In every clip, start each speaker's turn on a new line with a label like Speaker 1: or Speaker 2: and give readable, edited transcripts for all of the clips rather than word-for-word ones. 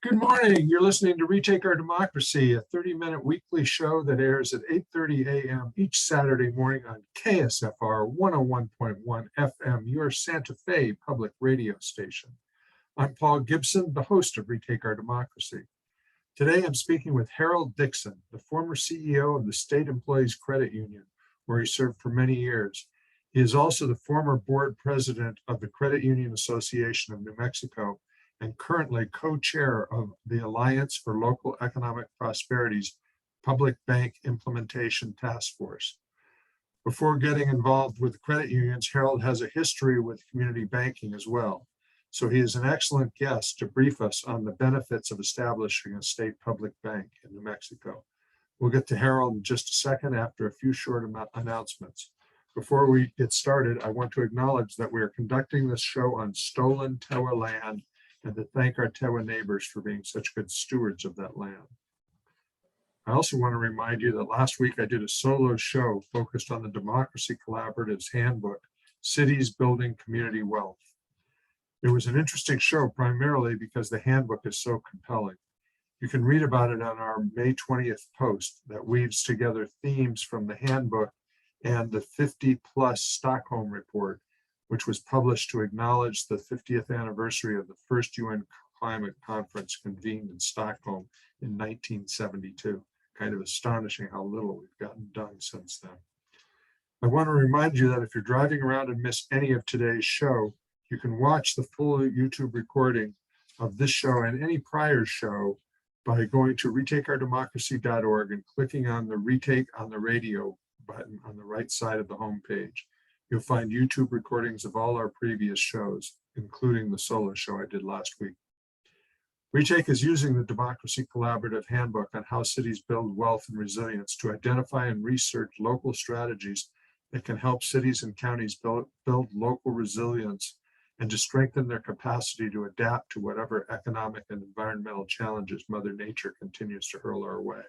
Speaker 1: Good morning. You're listening to Retake Our Democracy, a 30-minute weekly show that airs at 8:30 a.m. each Saturday morning on KSFR 101.1 FM, your Santa Fe public radio station. I'm Paul Gibson, the host of Retake Our Democracy. Today, I'm speaking with Harold Dixon, the former CEO of the State Employees Credit Union, where he served for many years. He is also the former board president of the Credit Union Association of New Mexico and currently co-chair of the Alliance for Local Economic Prosperity's Public Bank Implementation Task Force. Before getting involved with credit unions, Harold has a history with community banking as well. So he is an excellent guest to brief us on the benefits of establishing a state public bank in New Mexico. We'll get to Harold in just a second after a few short announcements. Before we get started, I want to acknowledge that we are conducting this show on stolen Tewa land and to thank our Tewa neighbors for being such good stewards of that land. I also want to remind you that last week I did a solo show focused on the Democracy Collaborative's handbook, Cities Building Community Wealth. It was an interesting show primarily because the handbook is so compelling. You can read about it on our May 20th post that weaves together themes from the handbook and the 50-plus Stockholm Report, which was published to acknowledge the 50th anniversary of the first UN climate conference convened in Stockholm in 1972. Kind of astonishing how little we've gotten done since then. I want to remind you that if you're driving around and miss any of today's show, you can watch the full YouTube recording of this show and any prior show by going to retakeourdemocracy.org and clicking on the Retake on the Radio button on the right side of the homepage. You'll find YouTube recordings of all our previous shows, including the solo show I did last week. Retake is using the Democracy Collaborative Handbook on how cities build wealth and resilience to identify and research local strategies that can help cities and counties build local resilience and to strengthen their capacity to adapt to whatever economic and environmental challenges Mother Nature continues to hurl our way.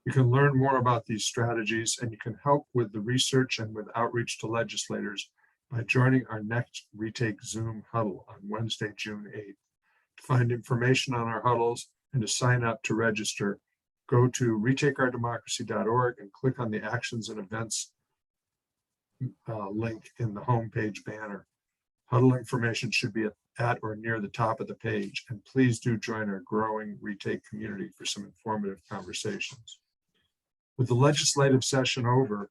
Speaker 1: You can learn more about these strategies and you can help with the research and with outreach to legislators by joining our next Retake Zoom huddle on Wednesday, June 8th. To find information on our huddles and to sign up to register, go to retakeourdemocracy.org and click on the Actions and Events link in the homepage banner. Huddle information should be at or near the top of the page, and please do join our growing Retake community for some informative conversations. With the legislative session over,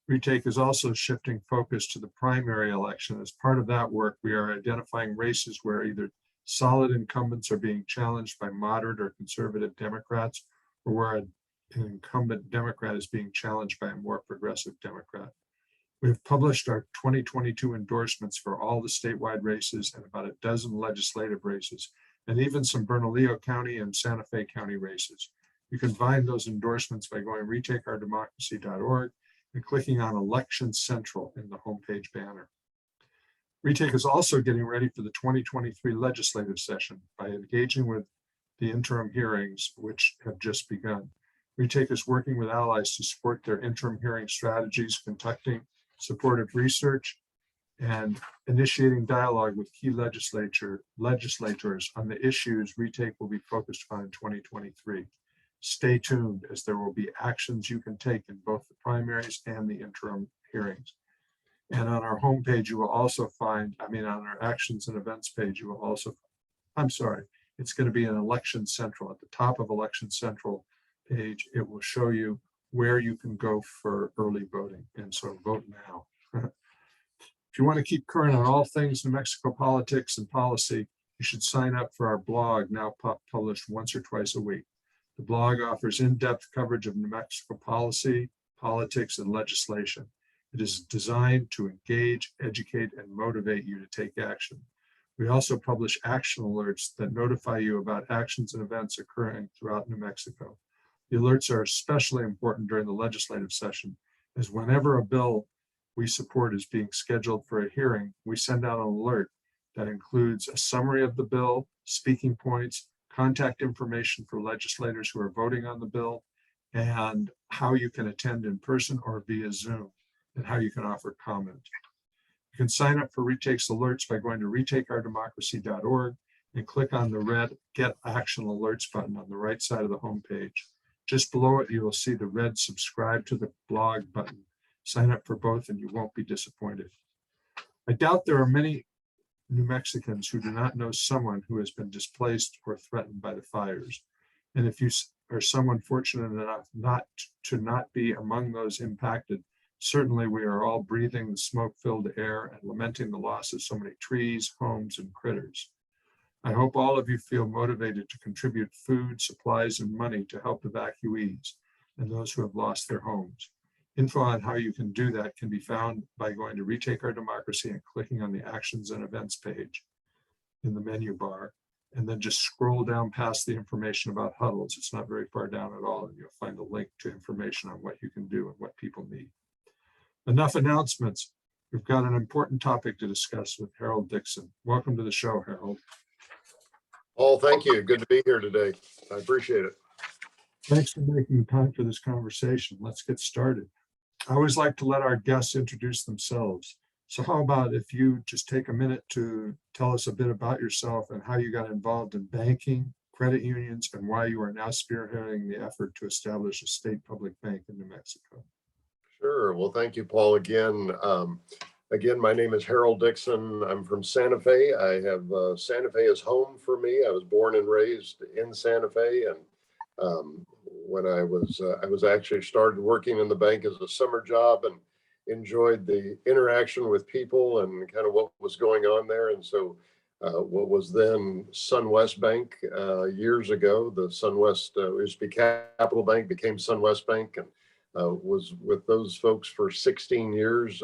Speaker 1: Retake is also shifting focus to the primary election. As part of that work, we are identifying races where either solid incumbents are being challenged by moderate or conservative Democrats, or where an incumbent Democrat is being challenged by a more progressive Democrat. We have published our 2022 endorsements for all the statewide races and about a dozen legislative races, and even some Bernalillo County and Santa Fe County races. You can find those endorsements by going retakeourdemocracy.org and clicking on Election Central in the homepage banner. Retake is also getting ready for the 2023 legislative session by engaging with the interim hearings, which have just begun. Retake is working with allies to support their interim hearing strategies, conducting supportive research, and initiating dialogue with key legislators on the issues Retake will be focused on in 2023. Stay tuned, as there will be actions you can take in both the primaries and the interim hearings. And on our homepage, you will also find, on our actions and events page, you will also, it's going to be an Election Central. At the top of Election Central page, it will show you where you can go for early voting. And so vote now. If you want to keep current on all things New Mexico politics and policy, you should sign up for our blog, now published once or twice a week. The blog offers in-depth coverage of New Mexico policy, politics, and legislation. It is designed to engage, educate, and motivate you to take action. We also publish action alerts that notify you about actions and events occurring throughout New Mexico. The alerts are especially important during the legislative session, as whenever a bill we support is being scheduled for a hearing, we send out an alert that includes a summary of the bill, speaking points, contact information for legislators who are voting on the bill, and how you can attend in person or via Zoom, and how you can offer comment. You can sign up for Retake's alerts by going to retakeourdemocracy.org and click on the red Get Action Alerts button on the right side of the homepage. Just below it, you will see the red Subscribe to the blog button. Sign up for both and you won't be disappointed. I doubt there are many New Mexicans who do not know someone who has been displaced or threatened by the fires. And if you are someone fortunate enough not be among those impacted, certainly we are all breathing the smoke-filled air and lamenting the loss of so many trees, homes, and critters. I hope all of you feel motivated to contribute food, supplies, and money to help evacuees and those who have lost their homes. Info on how you can do that can be found by going to Retake Our Democracy and clicking on the Actions and Events page in the menu bar, and then just scroll down past the information about huddles. It's not very far down at all, and you'll find a link to information on what you can do and what people need. Enough announcements. We've got an important topic to discuss with Harold Dixon. Welcome to the show, Harold.
Speaker 2: Paul, thank you. Good to be here today. I appreciate it.
Speaker 1: Thanks for making time for this conversation. Let's get started. I always like to let our guests introduce themselves. So how about if you just take a minute to tell us a bit about yourself and how you got involved in banking, credit unions, and why you are now spearheading the effort to establish a state public bank in New Mexico.
Speaker 2: Sure. Well, thank you, Paul, again. My name is Harold Dixon. I'm from Santa Fe. I have Santa Fe as home for me. I was born and raised in Santa Fe, and when I was actually started working in the bank as a summer job and enjoyed the interaction with people and kind of what was going on there. And so what was then SunWest Bank years ago, the SunWest used to be Capital Bank, became SunWest Bank, and was with those folks for 16 years.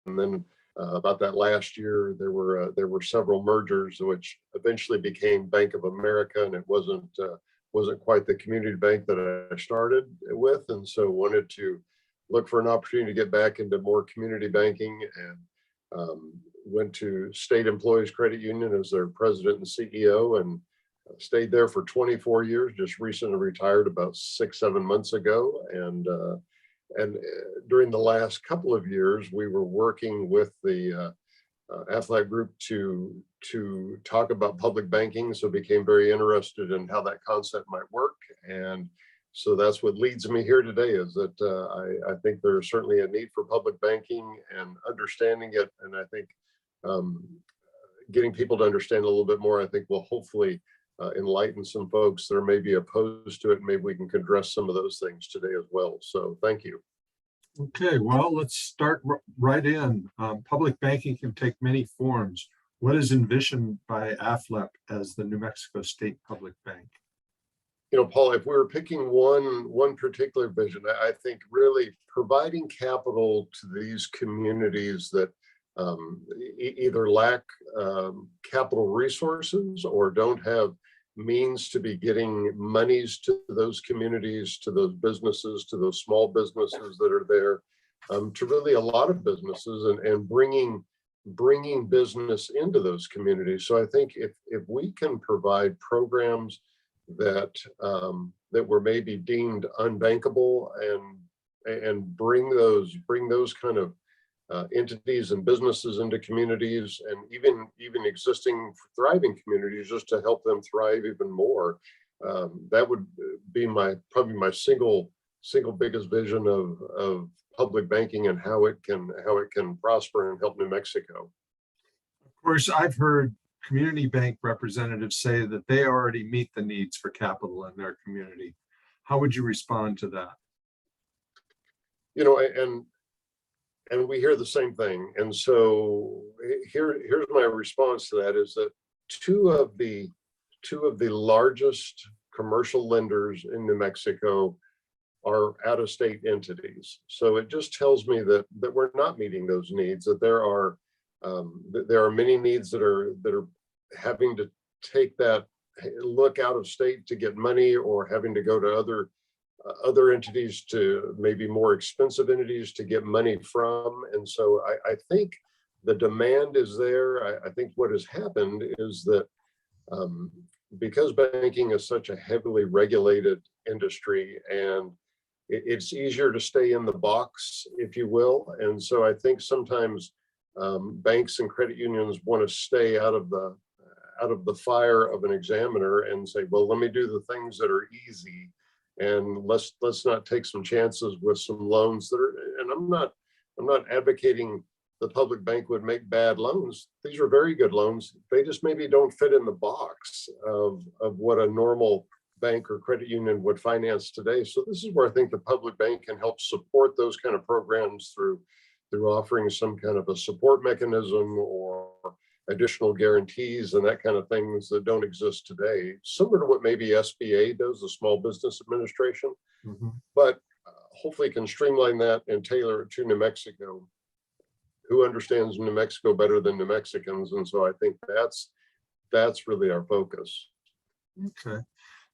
Speaker 2: And then about that last year, there were several mergers, which eventually became Bank of America, and it wasn't quite the community bank that I started with, and so wanted to look for an opportunity to get back into more community banking, and went to State Employees Credit Union as their president and CEO, and stayed there for 24 years. Just recently retired about 6-7 months ago, and during the last couple of years, we were working with the Aflac Group to talk about public banking, so became very interested in how that concept might work. And so that's what leads me here today, is that I think there's certainly a need for public banking and understanding it. And I think getting people to understand a little bit more, I think will hopefully enlighten some folks that are maybe opposed to it. Maybe we can address some of those things today as well. So thank you.
Speaker 1: Okay, well, let's start right in. Public banking can take many forms. What is envisioned by AFLEP as the New Mexico State Public Bank?
Speaker 2: You know, Paul, if we were picking one particular vision, I think really providing capital to these communities that either lack capital resources or don't have means to be getting monies to those communities, to those businesses, to those small businesses that are there, to really a lot of businesses, and bringing business into those communities. So I think if we can provide programs that were maybe deemed unbankable, and bring those kind of entities and businesses into communities, and even existing thriving communities, just to help them thrive even more. That would be probably my single biggest vision of public banking and how it can prosper and help New Mexico.
Speaker 1: Of course, I've heard community bank representatives say that they already meet the needs for capital in their community. How would you respond to that?
Speaker 2: You know, and we hear the same thing. And so here's my response to that, is that two of the largest commercial lenders in New Mexico are out-of-state entities. So it just tells me that we're not meeting those needs, that there are many needs that are having to take that look out of state to get money, or having to go to other entities, to maybe more expensive entities to get money from. And so I think the demand is there. I think what has happened is that because banking is such a heavily regulated industry, and it's easier to stay in the box, if you will. And so I think sometimes banks and credit unions want to stay out of out of the fire of an examiner and say, well, let me do the things that are easy, and let's not take some chances with some loans that are. And I'm not advocating the public bank would make bad loans. These are very good loans. They just maybe don't fit in the box of what a normal bank or credit union would finance today. So this is where I think the public bank can help support those kind of programs through offering some kind of a support mechanism or additional guarantees and that kind of things that don't exist today, similar to what maybe SBA does, the Small Business Administration.
Speaker 1: Mhm.
Speaker 2: But hopefully can streamline that and tailor it to New Mexico. Who understands New Mexico better than New Mexicans? And so I think that's really our focus.
Speaker 1: Okay,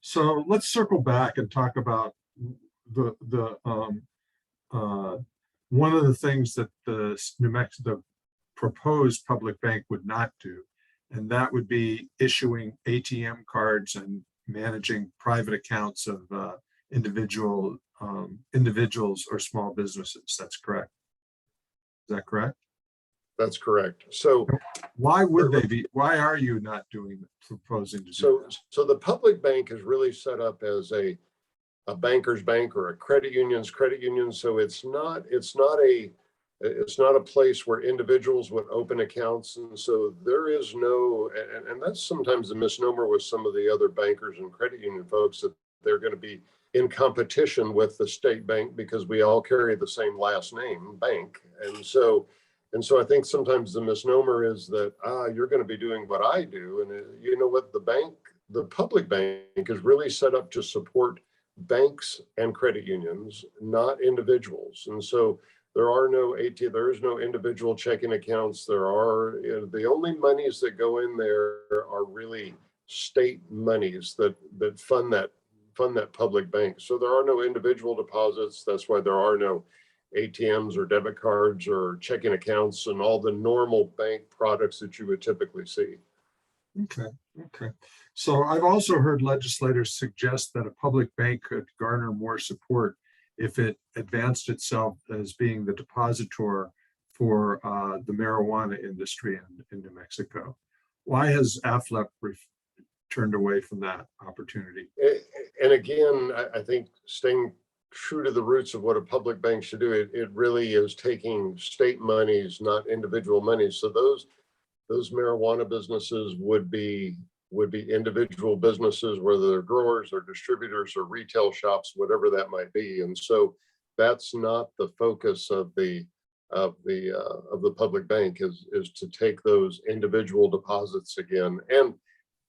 Speaker 1: so let's circle back and talk about the one of the things that the New Mexico proposed public bank would not do, and that would be issuing ATM cards and managing private accounts of individuals or small businesses. That's correct. Is that correct?
Speaker 2: That's correct. So
Speaker 1: why would they be? Why are you not proposing to do that?
Speaker 2: So the public bank is really set up as a banker's bank or a credit union's credit union. So it's not a place where individuals would open accounts. And so there is no, and that's sometimes a misnomer with some of the other bankers and credit union folks, that they're going to be in competition with the state bank because we all carry the same last name, bank. And so I think sometimes the misnomer is that, you're going to be doing what I do. And you know what, the public bank is really set up to support banks and credit unions, not individuals. And so there is no individual checking accounts. The only monies that go in there are really state monies that fund that public bank. So there are no individual deposits. That's why there are no ATMs or debit cards or checking accounts and all the normal bank products that you would typically see.
Speaker 1: Okay. So I've also heard legislators suggest that a public bank could garner more support if it advanced itself as being the depositor for the marijuana industry in New Mexico. Why has AFLEP turned away from that opportunity?
Speaker 2: And again, I think staying true to the roots of what a public bank should do, it really is taking state monies, not individual monies. So those marijuana businesses would be individual businesses, whether they're growers or distributors or retail shops, whatever that might be. And so that's not the focus of the public bank is to take those individual deposits again. And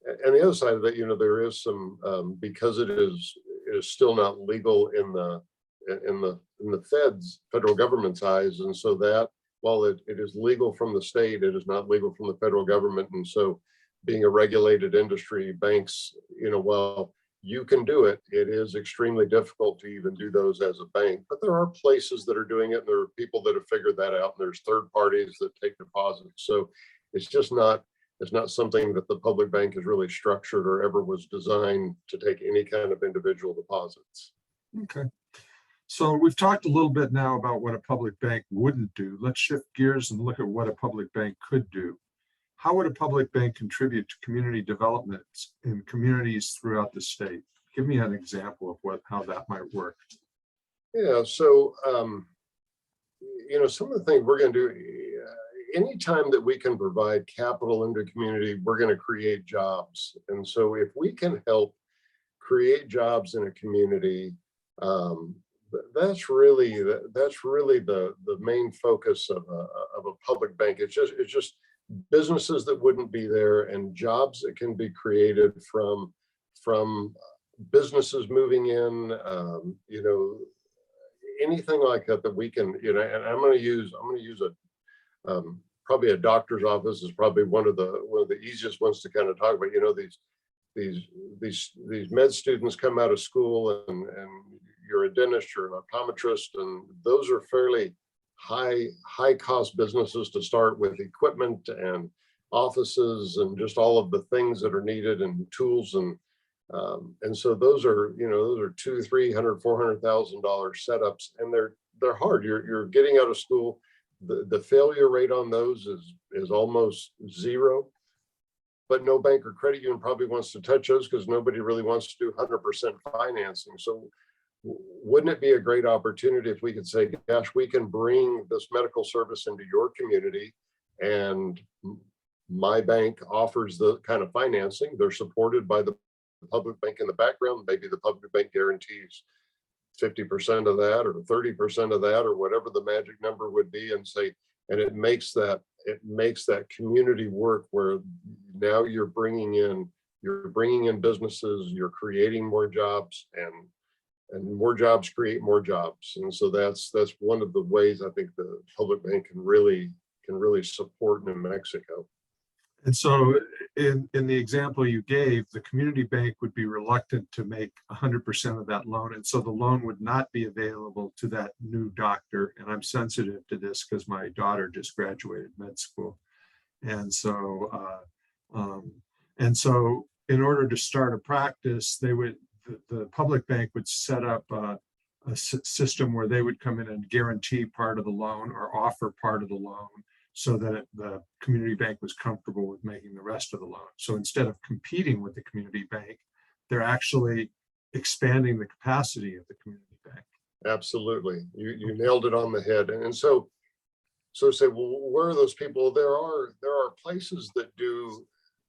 Speaker 2: the other side of that, there is some because it is still not legal in the federal government's eyes. And so that while it is legal from the state, it is not legal from the federal government. And so being a regulated industry, banks, while you can do it, it is extremely difficult to even do those as a bank. But there are places that are doing it, and there are people that have figured that out, and there's third parties that take deposits. So it's not something that the public bank is really structured or ever was designed to take any kind of individual deposits.
Speaker 1: Okay. So we've talked a little bit now about what a public bank wouldn't do. Let's shift gears and look at what a public bank could do. How would a public bank contribute to community development in communities throughout the state? Give me an example of how that might work.
Speaker 2: Yeah, so some of the things we're going to do, anytime that we can provide capital into a community, we're going to create jobs. And so if we can help create jobs in a community, that's really the main focus of a public bank. It's just businesses that wouldn't be there and jobs that can be created from businesses moving in, anything like that we can, and I'm going to use a probably a doctor's office is probably one of the easiest ones to kind of talk about. These med students come out of school and you're a dentist, you're an optometrist, and those are fairly high cost businesses to start with, equipment and offices and just all of the things that are needed and tools and so those are $200,000, $300,000, $400,000 setups, and they're hard. You're getting out of school. The failure rate on those is almost zero. but no bank or credit union probably wants to touch those because nobody really wants to do 100% financing. So wouldn't it be a great opportunity if we could say, gosh, we can bring this medical service into your community, and my bank offers the kind of financing. They're supported by the public bank in the background. Maybe the public bank guarantees 50% of that or 30% of that or whatever the magic number would be, and say, and it makes that community work where now you're bringing in businesses, you're creating more jobs, and more jobs create more jobs. And so that's one of the ways I think the public bank can really support New Mexico.
Speaker 1: And so in the example you gave, the community bank would be reluctant to make 100% of that loan. And so the loan would not be available to that new doctor. And I'm sensitive to this because my daughter just graduated med school. And so, in order to start a practice, the public bank would set up a system where they would come in and guarantee part of the loan or offer part of the loan, so that the community bank was comfortable with making the rest of the loan. So instead of competing with the community bank, they're actually expanding the capacity of the community bank.
Speaker 2: Absolutely. You nailed it on the head. And so say, well, where are those people? There are places that do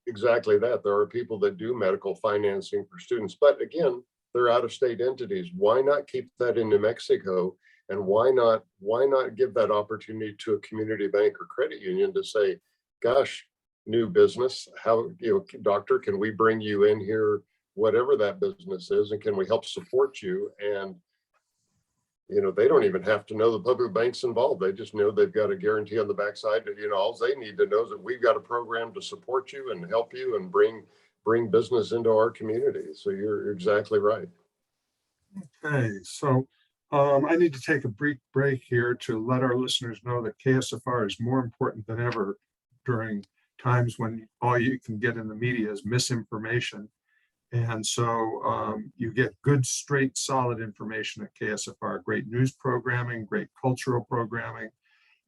Speaker 2: exactly that. There are people that do medical financing for students, but again, they're out-of-state entities. Why not keep that in New Mexico? And why not give that opportunity to a community bank or credit union to say, gosh, new business, how, doctor, can we bring you in here, whatever that business is, and can we help support you? And they don't even have to know the public bank's involved. They just know they've got a guarantee on the backside. All they need to know is that we've got a program to support you and help you and bring business into our community. So you're exactly right.
Speaker 1: Okay, so I need to take a brief break here to let our listeners know that KSFR is more important than ever during times when all you can get in the media is misinformation. And so you get good, straight, solid information at KSFR, great news programming, great cultural programming.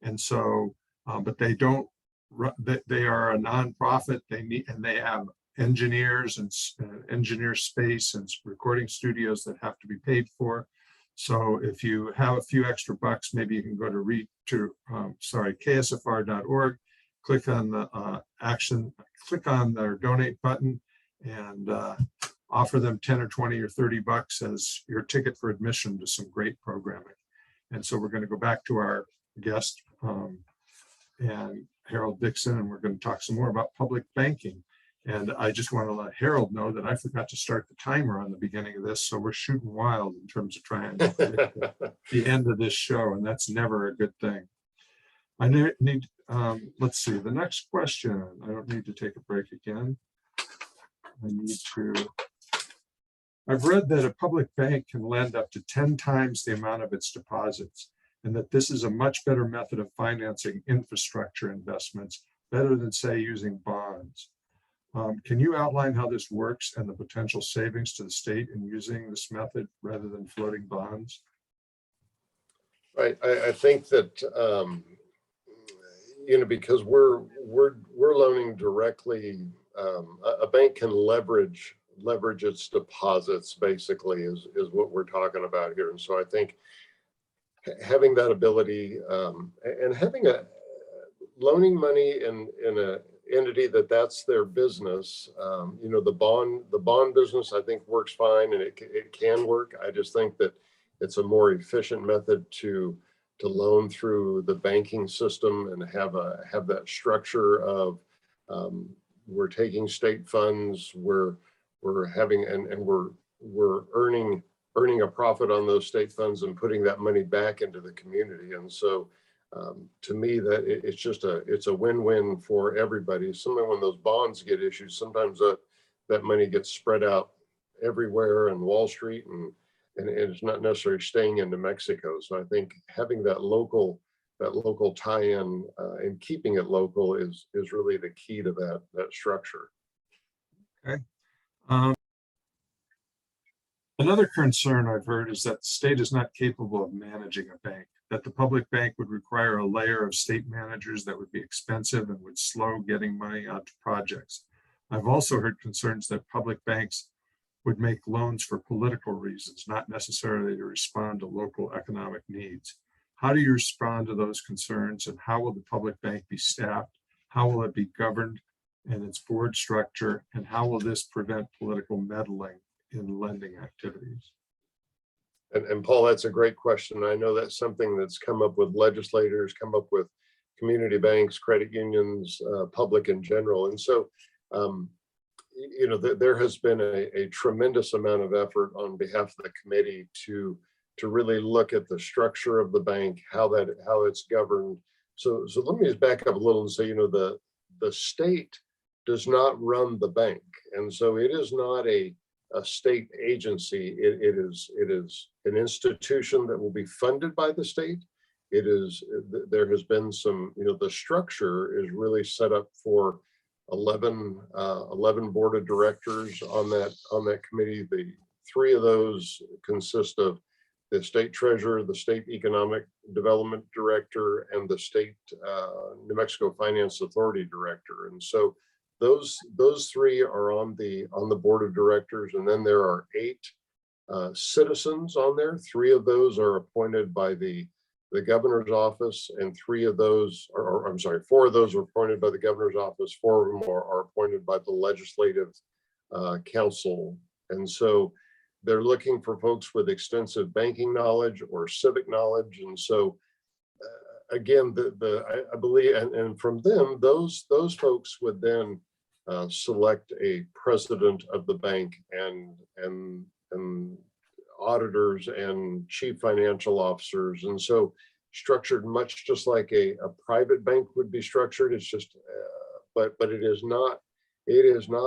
Speaker 1: And so, but they are a nonprofit. They have engineers and engineer space and recording studios that have to be paid for. So if you have a few extra bucks, maybe you can go to ksfr.org, click on the click on their donate button, and offer them 10 or 20 or 30 bucks as your ticket for admission to some great programming. And so we're going to go back to our guest, and Harold Dixon, and we're going to talk some more about public banking. And I just want to let Harold know that I forgot to start the timer on the beginning of this, so we're shooting wild in terms of trying to predict the end of this show, and that's never a good thing. I need, let's see, the next question. I don't need to take a break again. I've read that a public bank can lend up to 10 times the amount of its deposits, and that this is a much better method of financing infrastructure investments, better than, say, using bonds. Can you outline how this works and the potential savings to the state in using this method rather than floating bonds?
Speaker 2: Right. I think that because we're loaning directly, a bank can leverage its deposits, basically, is what we're talking about here. And so I think having that ability, and having loaning money in a entity that's their business, the bond business, I think, works fine, and it can work. I just think that it's a more efficient method to loan through the banking system and have that structure of we're taking state funds, we're having and we're earning a profit on those state funds and putting that money back into the community. And so to me, that it's a win-win for everybody. Sometimes when those bonds get issued, sometimes that money gets spread out everywhere in Wall Street, and it's not necessarily staying in New Mexico. So I think having that local tie-in and keeping it local is really the key to that structure.
Speaker 1: Okay. Another concern I've heard is that the state is not capable of managing a bank, that the public bank would require a layer of state managers that would be expensive and would slow getting money out to projects. I've also heard concerns that public banks would make loans for political reasons, not necessarily to respond to local economic needs. How do you respond to those concerns, and how will the public bank be staffed? How will it be governed and its board structure? And how will this prevent political meddling in lending activities?
Speaker 2: And Paul, that's a great question. I know that's something that's come up with legislators, come up with community banks, credit unions, public in general. And so, there has been a tremendous amount of effort on behalf of the committee to really look at the structure of the bank, how it's governed. So let me just back up a little and say, the state does not run the bank, and so it is not a state agency. It is an institution that will be funded by the state. There has been some, the structure is really set up for 11 board of directors on that committee. The 3 of those consist of the state treasurer, the state economic development director, and the state New Mexico Finance Authority director. And so those 3 are on the board of directors, and then there are 8 citizens on there. 3 of those are appointed by the governor's office, and 4 of those are appointed by the governor's office. 4 of them are appointed by the legislative council. And so they're looking for folks with extensive banking knowledge or civic knowledge. And so again, I believe, and from them, those folks would then select a president of the bank and auditors and chief financial officers. And so structured much just like a private bank would be structured. It's just, but it is not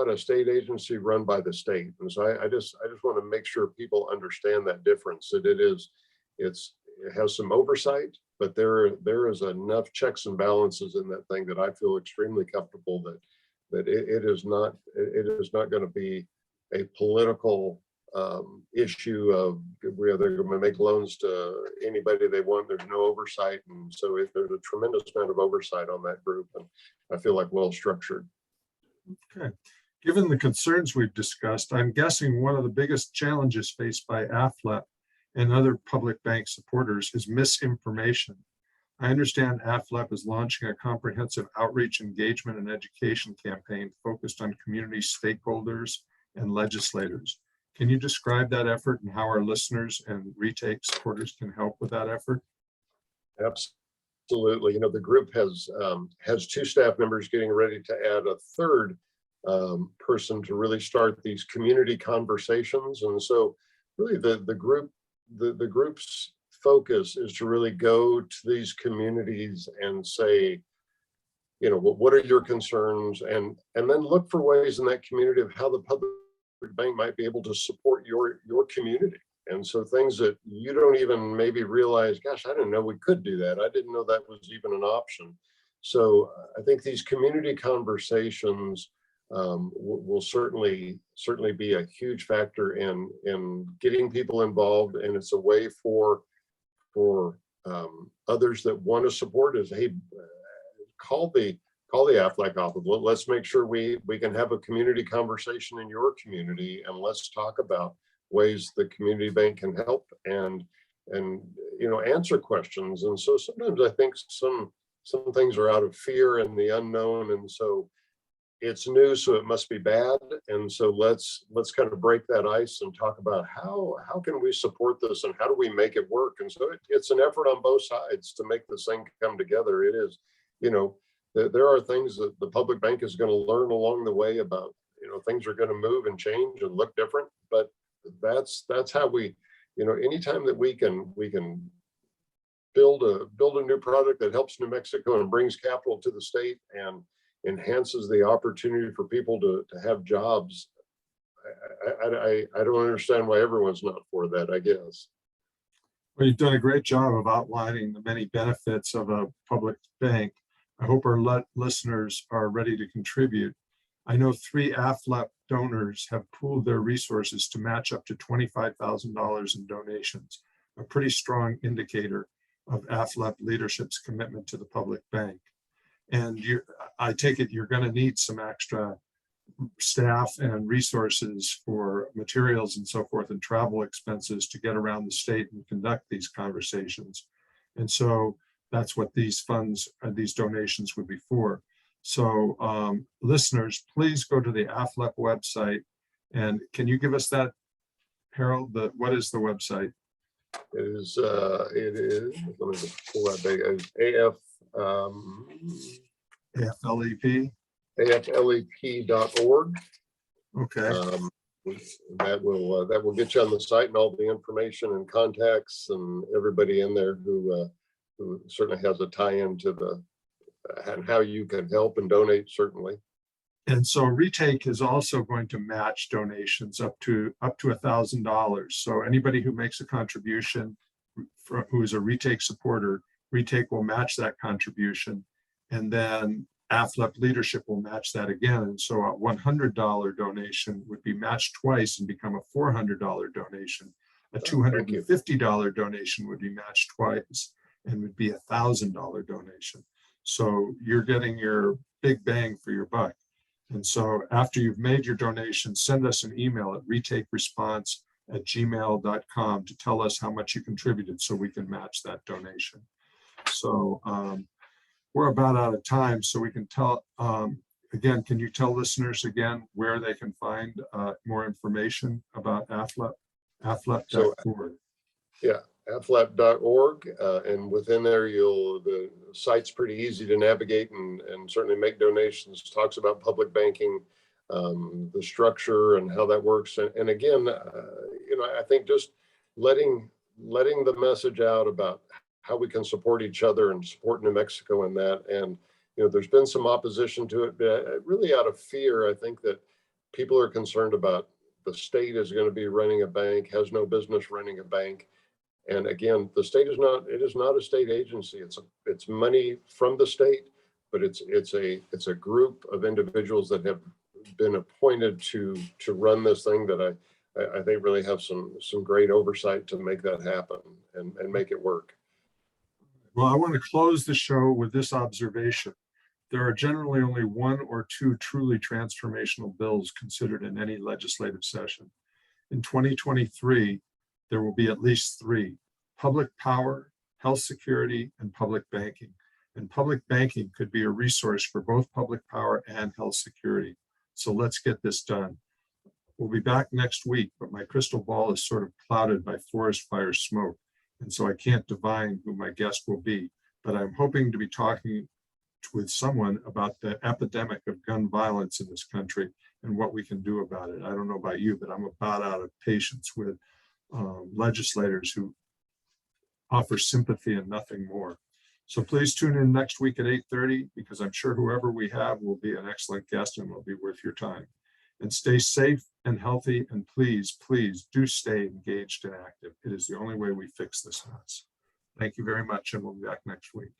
Speaker 2: a state agency run by the state. And so I just want to make sure people understand that difference, that it has some oversight, but there is enough checks and balances in that thing that I feel extremely comfortable that it is not going to be a political issue of where they're going to make loans to anybody they want. There's no oversight. And so there's a tremendous amount of oversight on that group. And I feel like well structured.
Speaker 1: Okay. Given the concerns we've discussed, I'm guessing one of the biggest challenges faced by AFLEP and other public bank supporters is misinformation. I understand AFLEP is launching a comprehensive outreach, engagement, and education campaign focused on community stakeholders and legislators. Can you describe that effort and how our listeners and retake supporters can help with that effort?
Speaker 2: Absolutely. The group has 2 staff members getting ready to add a 3rd person to really start these community conversations. And so really the group's focus is to really go to these communities and say, what are your concerns, and then look for ways in that community of how the public bank might be able to support your community. And so things that you don't even maybe realize, gosh, I didn't know we could do that. I didn't know that was even an option. So I think these community conversations will certainly be a huge factor in getting people involved. And it's a way for others that want to support us. Hey, call the AFLAC office. Let's make sure we can have a community conversation in your community, and let's talk about ways the community bank can help and answer questions. And so sometimes I think some things are out of fear and the unknown, and so it's new, so it must be bad. And so let's kind of break that ice and talk about how can we support this and how do we make it work. And so it's an effort on both sides to make this thing come together. It is, there are things that the public bank is going to learn along the way about, things are going to move and change and look different, but that's how we, anytime that we can build a new product that helps New Mexico and brings capital to the state and enhances the opportunity for people to have jobs. I don't understand why everyone's not for that, I guess.
Speaker 1: Well, you've done a great job of outlining the many benefits of a public bank. I hope our listeners are ready to contribute. I know 3 AFLEP donors have pooled their resources to match up to $25,000 in donations, a pretty strong indicator of AFLEP leadership's commitment to the public bank. And I take it you're going to need some extra staff and resources for materials and so forth and travel expenses to get around the state and conduct these conversations. And so that's what these funds, these donations would be for. So listeners, please go to the AFLEP website. And can you give us that, Harold? What is the website?
Speaker 2: It is, let me just pull that big, AF,
Speaker 1: AFLEP.
Speaker 2: AFLEP.org.
Speaker 1: Okay.
Speaker 2: That will get you on the site and all the information and contacts and everybody in there who certainly has a tie-in to the and how you can help and donate, certainly.
Speaker 1: And so Retake is also going to match donations up to $1,000. So anybody who makes a contribution, who is a Retake supporter, Retake will match that contribution, and then AFLEP leadership will match that again. And so a $100 donation would be matched twice and become a $400 donation. A $250 donation would be matched twice and would be a $1,000 donation. So you're getting your big bang for your buck. And so after you've made your donation, send us an email at retakeresponse@gmail.com to tell us how much you contributed so we can match that donation. So we're about out of time, so we can tell, again, can you tell listeners again where they can find more information about AFLEP? AFLEP.org.
Speaker 2: Yeah, aflep.org, and within there, the site's pretty easy to navigate and certainly make donations. Talks about public banking, the structure and how that works. And again, I think just letting the message out about how we can support each other and support New Mexico in that. And there's been some opposition to it, but really out of fear. I think that people are concerned about the state is going to be running a bank, has no business running a bank. And again, the state is not a state agency. It's money from the state, but it's a group of individuals that have been appointed to run this thing that I think really have some great oversight to make that happen and make it work.
Speaker 1: Well, I want to close the show with this observation. There are generally only one or two truly transformational bills considered in any legislative session. In 2023, there will be at least three: public power, health security, and public banking. And public banking could be a resource for both public power and health security. So let's get this done. We'll be back next week, but my crystal ball is sort of clouded by forest fire smoke. And so I can't divine who my guest will be, but I'm hoping to be talking with someone about the epidemic of gun violence in this country and what we can do about it. I don't know about you, but I'm about out of patience with legislators who offer sympathy and nothing more. So please tune in next week at 8:30, because I'm sure whoever we have will be an excellent guest and will be worth your time. And stay safe and healthy, and please, please do stay engaged and active. It is the only way we fix this mess. Thank you very much, and we'll be back next week.